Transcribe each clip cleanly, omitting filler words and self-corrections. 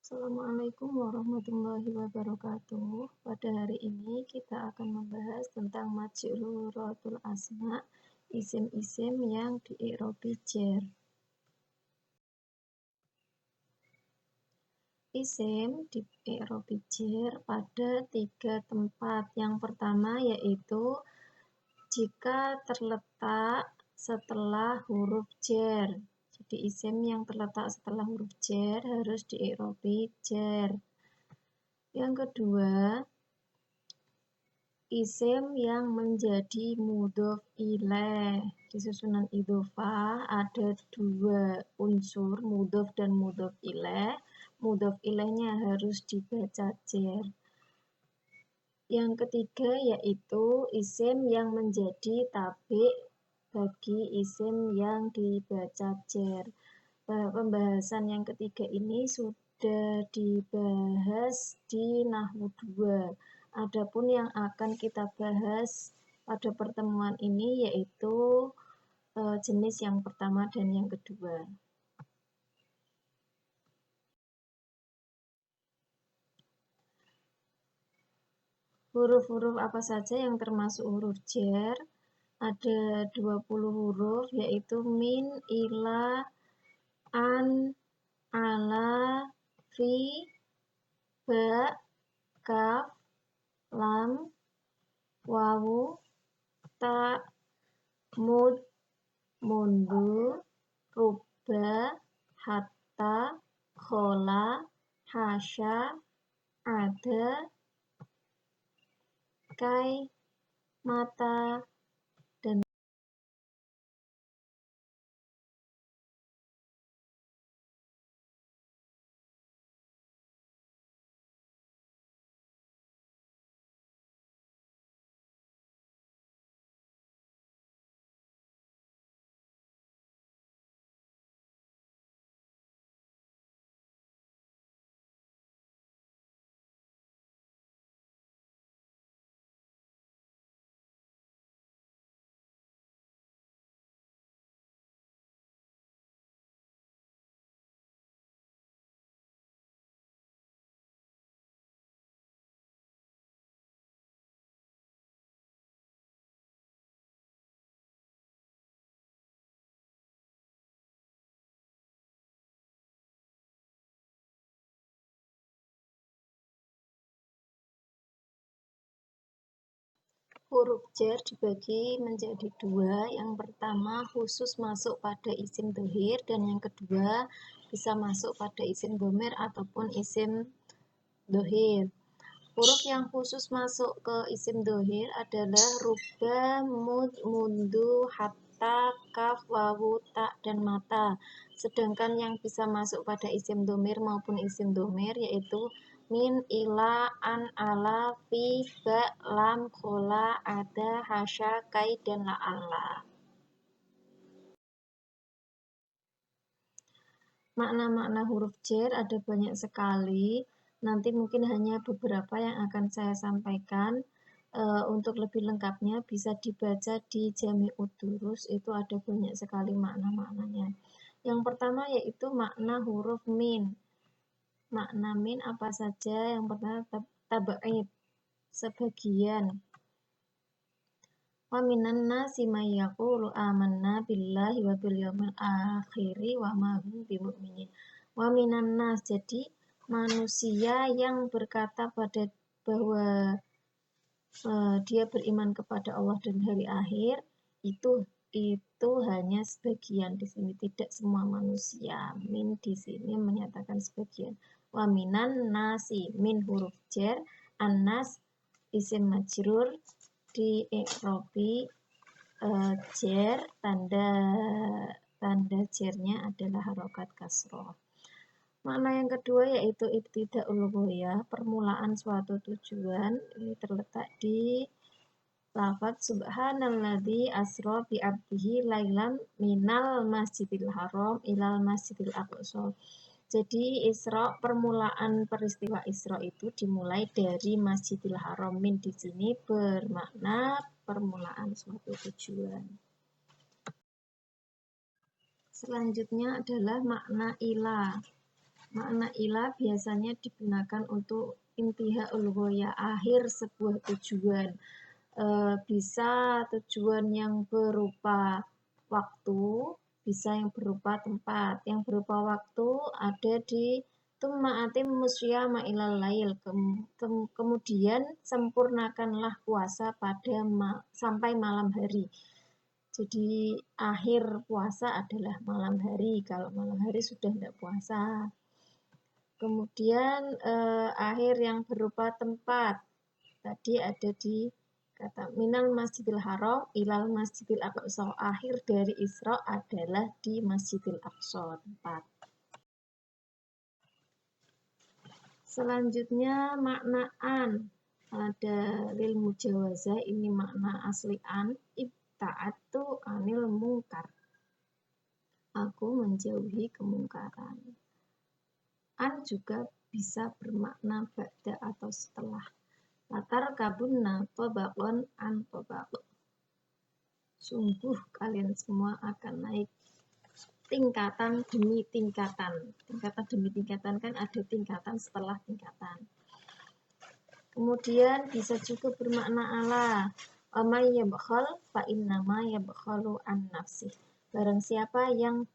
Assalamualaikum warahmatullahi wabarakatuh. Pada hari ini kita akan membahas tentang majruratul asma, isim-isim yang dii'robi jar. Isim dii'robi jar pada 3 tempat. Yang pertama yaitu jika terletak setelah huruf jar. Jadi isim yang terletak setelah huruf jar harus dii'robi jar. Yang kedua, isim yang menjadi mudhof ilaih. Di susunan idhofah ada 2 unsur, mudhof dan mudhof ilaih. Mudhof ilaihnya harus dibaca jar. Yang ketiga yaitu isim yang menjadi tabi' bagi isim yang dibaca jar. Pembahasan yang ketiga ini sudah dibahas di Nahwu 2. Adapun yang akan kita bahas pada pertemuan ini yaitu jenis yang pertama dan yang kedua. Huruf-huruf apa saja yang termasuk huruf jar? Ada 20 huruf yaitu min, ila, an, ala, fi, ba, kaf, lam, wawu, ta, mud, mundu, ruba, hatta, khola, hasya, ada, kai, mata, dan huruf jar dibagi menjadi 2. Yang pertama khusus masuk pada isim dhohir dan yang kedua bisa masuk pada isim dhamir ataupun isim dhohir. Huruf yang khusus masuk ke isim dhohir adalah ruba, mud, mundu, hatta, kaf, wawu, ta, dan mata. Sedangkan yang bisa masuk pada isim dhamir maupun isim dhamir yaitu min, ila, an, ala, fi, ba, lam, khola, ada, hasya, kai, dan la'alla. Makna-makna huruf jar ada banyak sekali. Nanti mungkin hanya beberapa yang akan saya sampaikan. Untuk lebih lengkapnya bisa dibaca di Jami'ud Durus, itu ada banyak sekali makna-maknanya. Yang pertama yaitu makna huruf min. Makna min apa saja? Yang pertama tab'id, sebagian. Wa minan nasi may yaqulu amanna billahi wa bil yaumil akhiri wa ma hum bimu'minin. Wa minan nas, jadi manusia yang berkata bahwa dia beriman kepada Allah dan hari akhir, itu hanya sebagian di sini, tidak semua manusia. Min di sini menyatakan sebagian. Wa minan nasi, min huruf jar, an-nas isim majrur di i'robi jar, tanda jarnya adalah harokat kasroh. Makna yang kedua yaitu ibtida'ul ghayah, permulaan suatu tujuan. Ini terletak di lafaz subhanalladzi asra bi 'abdihi lailan minal masjidil haram ilal masjidil aqsa. Jadi Isra, permulaan peristiwa Isra itu dimulai dari Masjidil Haram. Min di sini bermakna permulaan suatu tujuan. Selanjutnya adalah makna ila. Makna ila biasanya digunakan untuk intihaul ghaya, akhir sebuah tujuan. Bisa tujuan yang berupa waktu, bisa yang berupa tempat. Yang berupa waktu ada di tumma atimmus syiyama ilal lail. Kemudian sempurnakanlah puasa pada sampai malam hari. Jadi akhir puasa adalah malam hari. Kalau malam hari sudah tidak puasa. Kemudian akhir yang berupa tempat. Tadi ada di kata minal masjidil haram ilal masjidil aqsa. Akhir dari Isra adalah di Masjidil Aqsa tempat. Selanjutnya makna an. Ada lil mujawazah, ini makna asli an. Ibta'atu anil mungkar. Aku menjauhi kemungkaran. An juga bisa bermakna ba'da atau setelah. Latar kabunna tobakon an tobak. Sungguh kalian semua akan naik tingkatan demi tingkatan. Tingkatan demi tingkatan kan ada tingkatan setelah tingkatan. Kemudian bisa juga bermakna ala. Amay yabkhal fa innama yabkhalu an nafsih. Barang siapa yang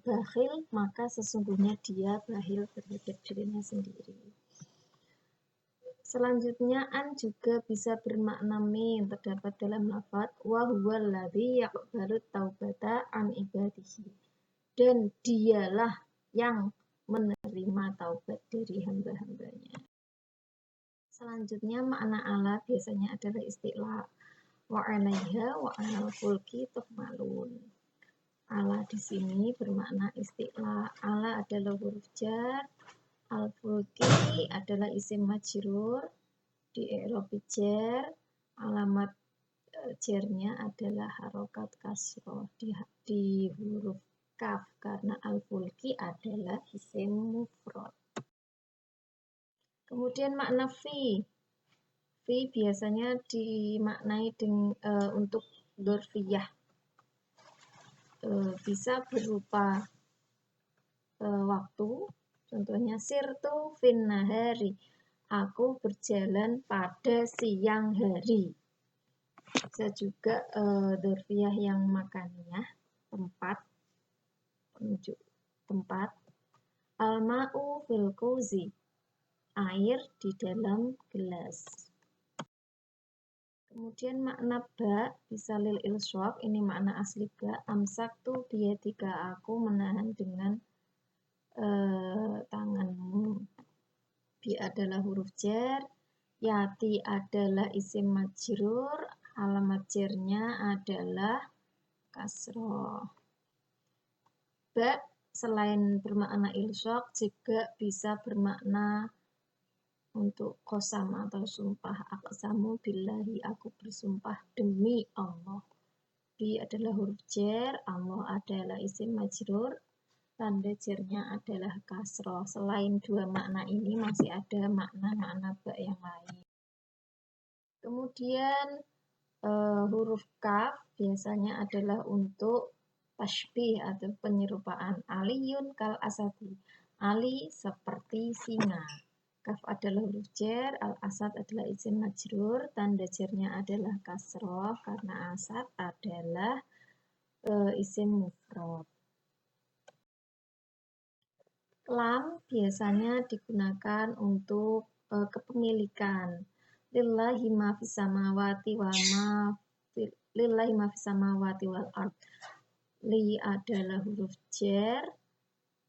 bakhil, maka sesungguhnya dia bakhil terhadap dirinya sendiri. Selanjutnya an juga bisa bermakna min, terdapat dalam lafaz wa huwal ladzi yaqbalu taubata an ibadihi. Dan dialah yang menerima taubat dari hamba-hambanya. Selanjutnya makna ala biasanya adalah istilah wa 'alaiha wa 'alal fulki tuhmalun. Ala di sini bermakna istilah. Ala adalah huruf jar, al-fulki adalah isim majrur, di i'rab jar, alamat jarnya adalah harokat kasroh di huruf kaf karena al-fulki adalah isim mufrad. Kemudian makna fi. Fi biasanya dimaknai untuk dzarfiyah. Bisa berupa waktu, contohnya sirtu fin nahari. Aku berjalan pada siang hari. Bisa juga dzarfiyah yang makaniyah, tempat, penunjuk tempat. Al-ma'u fil kuzi, air di dalam gelas. Kemudian makna ba bisa lil ilsyaq, ini makna asli ba. Amsak tu biyadika, aku menahan dengan tanganmu. Bi adalah huruf jar, yati adalah isim majrur, alamat jarnya adalah kasroh. Ba selain bermakna ilsyaq juga bisa bermakna untuk qasam atau sumpah. Aqsamu billahi, aku bersumpah demi Allah. Bi adalah huruf jar, Allah adalah isim majrur, tanda jarnya adalah kasroh. Selain dua makna ini masih ada makna-makna ba yang lain. Kemudian huruf kaf biasanya adalah untuk tashbih atau penyerupaan. Aliyun kal asadi, Ali seperti singa. Kaf adalah huruf jar, al-asad adalah isim majrur, tanda jarnya adalah kasroh karena asad adalah isim mufrad. Lam biasanya digunakan untuk kepemilikan. Lillahi ma fis samawati wa ma lillahi ma fis samawati wal ard. Li adalah huruf jar,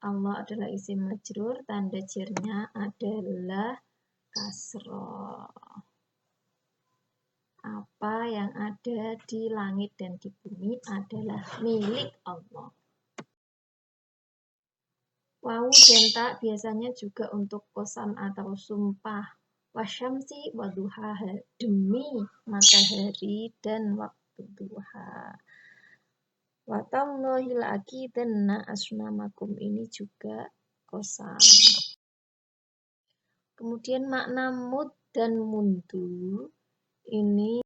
Allah adalah isim majrur, tanda jarnya adalah kasroh. Apa yang ada di langit dan di bumi adalah milik Allah. Wawu dan ta biasanya juga untuk qasam atau sumpah. Wasyamsi waduhaha, demi matahari dan waktu duha. Watallahi la'akidanna asnamakum, ini juga qasam. Kemudian makna mud dan mundu ini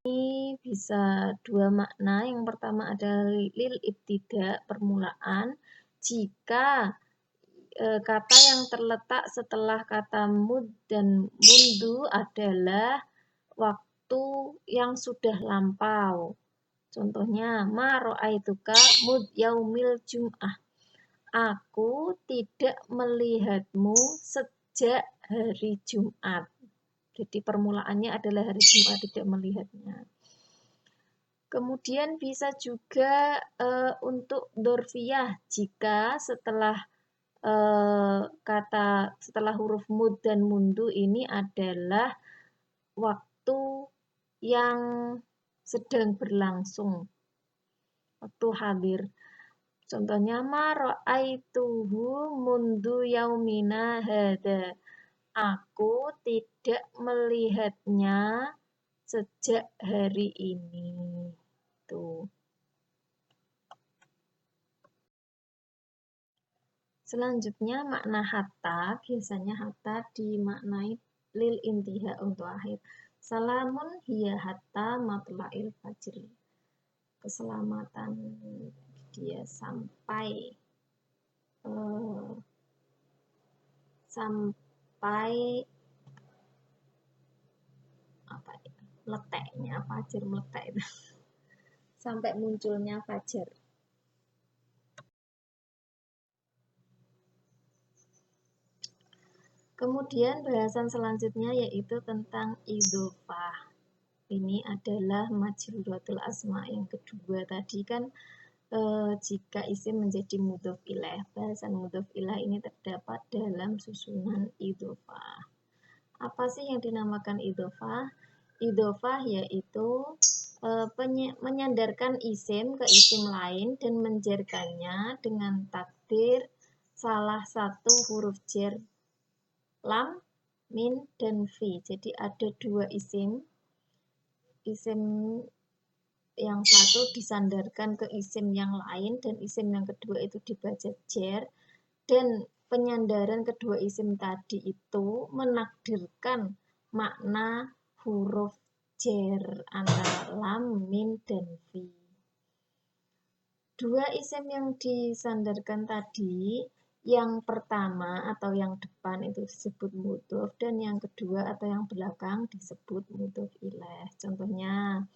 bisa dua makna. Yang pertama adalah lil ibtida, permulaan. Jika kata yang terletak setelah kata mud dan mundu adalah waktu yang sudah lampau. Contohnya, ma ra'aituka mud yaumil jum'ah. Aku tidak melihatmu sejak hari Jumat. Jadi permulaannya adalah hari Jumat, tidak melihatnya. Kemudian bisa juga untuk dorfiyah jika setelah setelah huruf mud dan mundu ini adalah waktu yang sedang berlangsung, waktu hadir. Contohnya ma ra'aituhu mundu yaumina hada. Aku tidak melihatnya sejak hari ini. Tuh. Selanjutnya makna hatta, biasanya hatta dimaknai lil intiha untuk akhir. Salamun hiya hatta matla'il fajri. Keselamatan dia sampai apa ya, meleteknya fajar, meletek itu sampai munculnya fajar. Kemudian bahasan selanjutnya yaitu tentang idhofah. Ini adalah majruratul asma yang kedua. Tadi kan jika isim menjadi mudhof ilaih. Bahasan mudhof ilaih ini terdapat dalam susunan idhofah. Apa sih yang dinamakan idhofah? Idhofah yaitu menyandarkan isim ke isim lain dan menjerkannya dengan takdir salah satu huruf jar lam, min, dan fi. Jadi ada dua isim yang satu disandarkan ke isim yang lain dan isim yang kedua itu dibaca jar, dan penyandaran kedua isim tadi itu menakdirkan makna huruf jar antara lam, min, dan fi. Dua isim yang disandarkan tadi, yang pertama atau yang depan itu disebut mudhof dan yang kedua atau yang belakang disebut mudhof ilaih. Contohnya,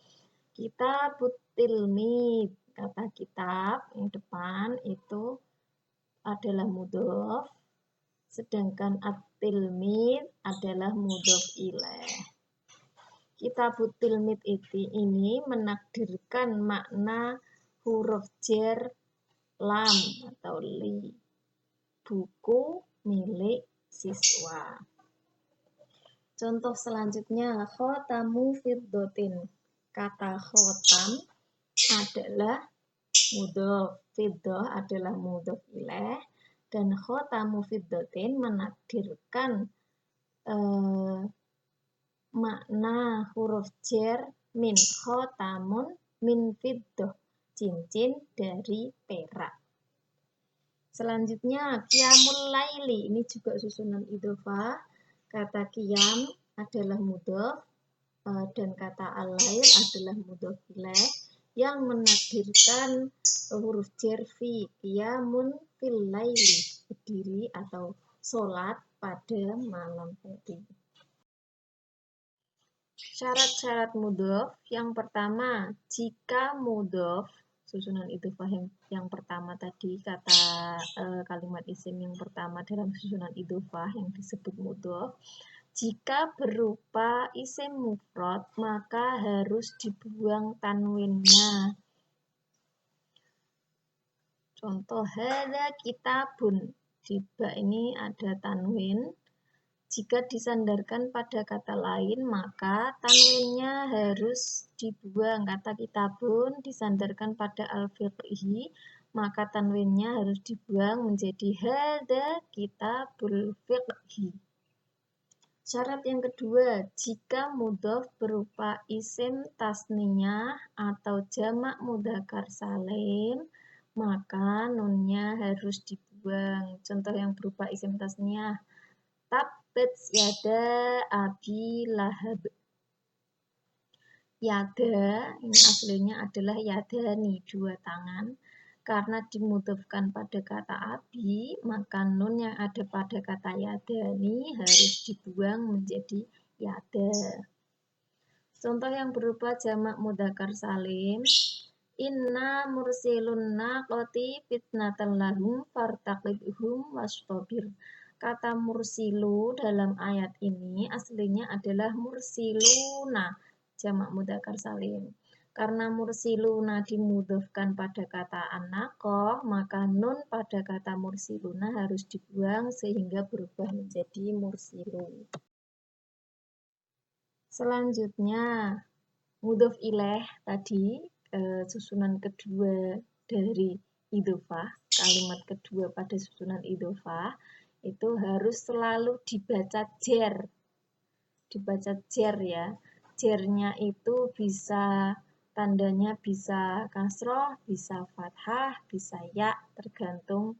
kitabut tilmid, kata kitab yang depan itu adalah mudhof, sedangkan at-tilmid adalah mudhof ilaih. Kitabut tilmid ini menakdirkan makna huruf jar lam atau li, buku milik siswa. Contoh selanjutnya, khotamu fiddotin. Kata khotam adalah mudhof, fiddoh adalah mudhof ilaih, dan khotamu fiddotin menakdirkan makna huruf jar min khotamun min fiddoh, cincin dari perak. Selanjutnya, qiyamul laili, ini juga susunan idhofah. Kata qiyam adalah mudhof dan kata al-lail adalah mudhof ilaih yang menakdirkan huruf jar fi, qiyamun fil laili, berdiri atau sholat pada malam hari. Syarat-syarat mudhof, yang pertama, jika mudhof, susunan idhofah yang pertama tadi, kata kalimat isim yang pertama dalam susunan idhofah yang disebut mudhof, jika berupa isim mufrad maka harus dibuang tanwinnya. Contoh, hadza kitabun, di ba ini ada tanwin. Jika disandarkan pada kata lain, maka tanwinnya harus dibuang. Kata kitabun disandarkan pada al-fiqhi, maka tanwinnya harus dibuang menjadi hadza kitabul fiqhi. Syarat yang kedua, jika mudhof berupa isim tasniyah atau jamak mudzakkar salim, maka nunnya harus dibuang. Contoh yang berupa isim tasniyah, tabbat yada abi lahab. Yada ini aslinya adalah yadani, dua tangan. Karena dimudofkan pada kata abi, maka nun yang ada pada kata yadani harus dibuang menjadi yada. Contoh yang berupa jamak mudzakkar salim. Inna mursilun naqati fitnatan lahum fartaqibhum wastabir. Kata mursilu dalam ayat ini aslinya adalah mursiluna, jamak mudzakkar salim. Karena mursiluna dimudhofkan pada kata an-naqah, maka nun pada kata mursiluna harus dibuang sehingga berubah menjadi mursilu. Selanjutnya, mudhof ilaih tadi, susunan kedua dari idhofah, kalimat kedua pada susunan idhofah, itu harus selalu dibaca jer. Dibaca jer ya. Jernya itu bisa, tandanya bisa kasroh, bisa fathah, bisa ya, tergantung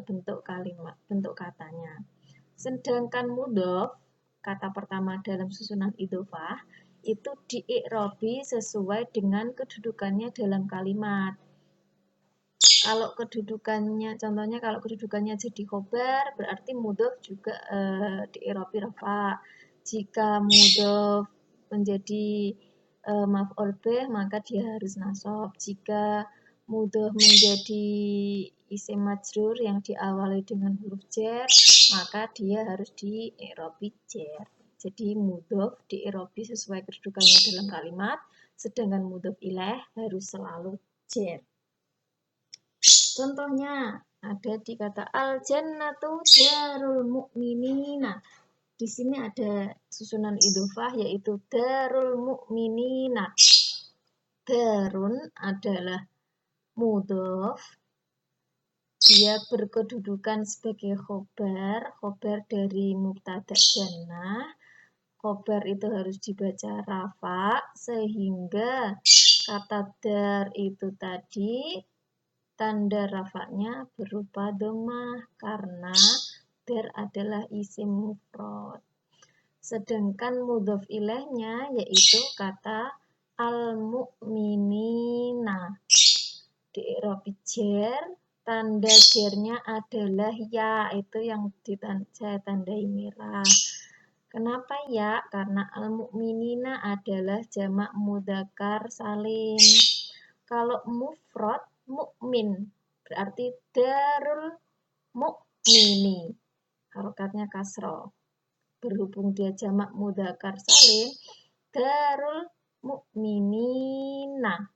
bentuk kalimat, bentuk katanya. Sedangkan mudhof, kata pertama dalam susunan idhofah, itu dii'robi sesuai dengan kedudukannya dalam kalimat. Kalau kedudukannya, contohnya kalau kedudukannya jadi khobar, berarti mudhof juga dii'robi rafa. Jika mudhof menjadi maf'ul bih, maka dia harus nasab. Jika mudhof menjadi isim majrur yang diawali dengan huruf jar, maka dia harus dii'robi jar. Jadi mudhof dii'robi sesuai kedudukannya dalam kalimat, sedangkan mudhof ilaih harus selalu jar. Contohnya ada di kata al-jannatu darul mu'minina. Di sini ada susunan idhofah yaitu darul mu'minina. Darun adalah mudhof. Dia berkedudukan sebagai khobar, khobar dari mubtada jannah. Khobar itu harus dibaca rafa sehingga kata dar itu tadi tanda rafa'nya berupa dhammah karena dar adalah isim mufrad. Sedangkan mudhof ilaihnya yaitu kata al-mu'minina. Di i'rab jar, tanda jarnya adalah ya, itu yang saya tandai merah. Kenapa ya? Karena al-mu'minina adalah jamak mudzakkar salim. Kalau mufrad mukmin berarti darul mukmini, harokatnya kasroh. Berhubung dia jamak mudzakkar salim, darul mukminina,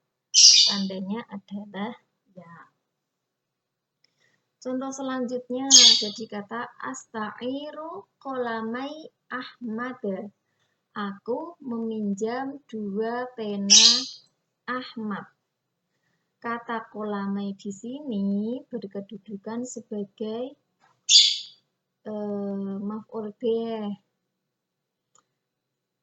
tandanya adalah ya. Contoh selanjutnya jadi kata asta'iru qalamai Ahmad. Aku meminjam 2 pena Ahmad. Kata qalamai di sini berkedudukan sebagai maf'ul bih.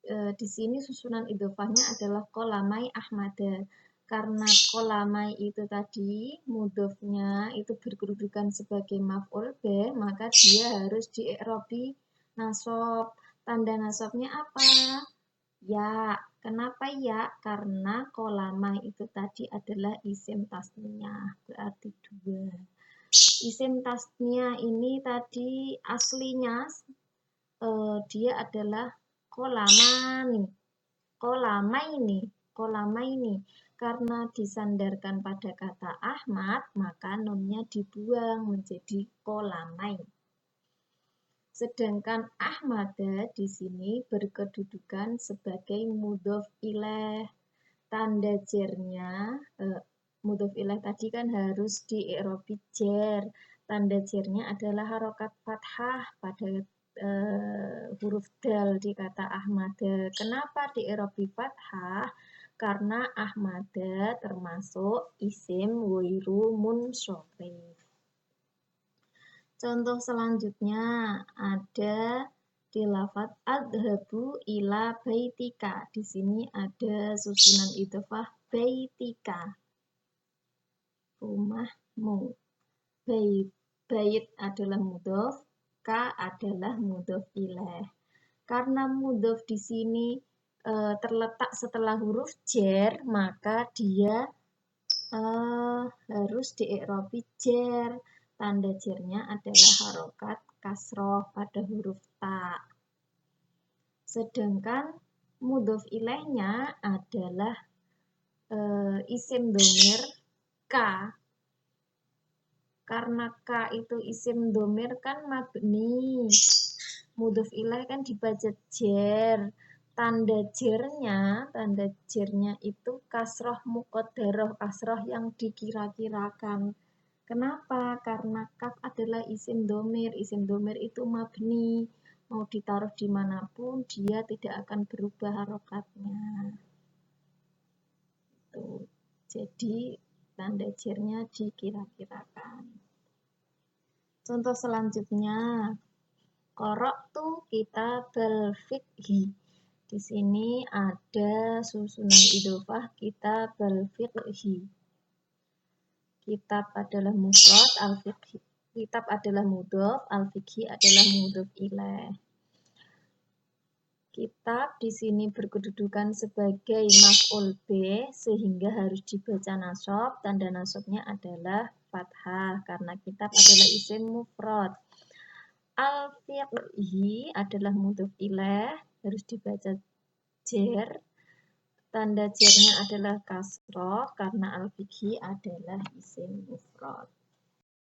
Di sini susunan idhofahnya adalah qalamai Ahmada. Karena qalamai itu tadi mudhofnya itu berkedudukan sebagai maf'ul bih, maka dia harus di'i'robi nasab. Tanda nasabnya apa? Ya. Kenapa ya? Karena qalamai itu tadi adalah isim tasniyah, berarti 2. Isim tasniyah ini tadi aslinya dia adalah qalamani, qalamaini. Karena disandarkan pada kata Ahmad, maka nunnya dibuang menjadi qalamai. Sedangkan Ahmada di sini berkedudukan sebagai mudhof ilaih. Tanda jernya, mudhof ilaih tadi kan harus di-i'robi jar. Tanda jernya adalah harokat fathah pada huruf dal di kata Ahmada. Kenapa di-i'robi fathah? Karena Ahmada termasuk isim ghairu munsharif. Contoh selanjutnya ada di lafadz adhabu ila baitika. Di sini ada susunan idhofah baitika, rumahmu. Bait adalah mudhof, ka adalah mudhof ilaih. Karena mudhof di sini terletak setelah huruf jar, maka dia harus diikhrobi jer. Tanda jernya adalah harokat kasroh pada huruf ta. Sedangkan mudhof ilaihnya adalah isim dhamir ka. Karena ka itu isim dhamir kan mabni. Mudhof ilaih kan dibaca jer. Tanda jernya itu kasroh muqaddarah, kasroh yang dikira-kirakan. Kenapa? Karena kaf adalah isim dhamir. Isim dhamir itu mabni. Mau ditaruh dimanapun, dia tidak akan berubah harokatnya. Tuh. Jadi, tanda jernya dikira-kirakan. Contoh selanjutnya, qara'tu kitabal fiqhi. Di sini ada susunan idhofah kitabal fiqhi. Kitab adalah mufrad, al-fiqhi. Kitab adalah mudhof, al-fiqhi adalah mudhof ilaih. Kitab di sini berkedudukan sebagai maf'ul bih sehingga harus dibaca nasab. Tanda nasabnya adalah fathah karena kitab adalah isim mufrad. Al-fiqhi adalah mudhof ilaih, harus dibaca jer. Tanda jernya adalah kasroh karena al-fiqhi adalah isim mufrad.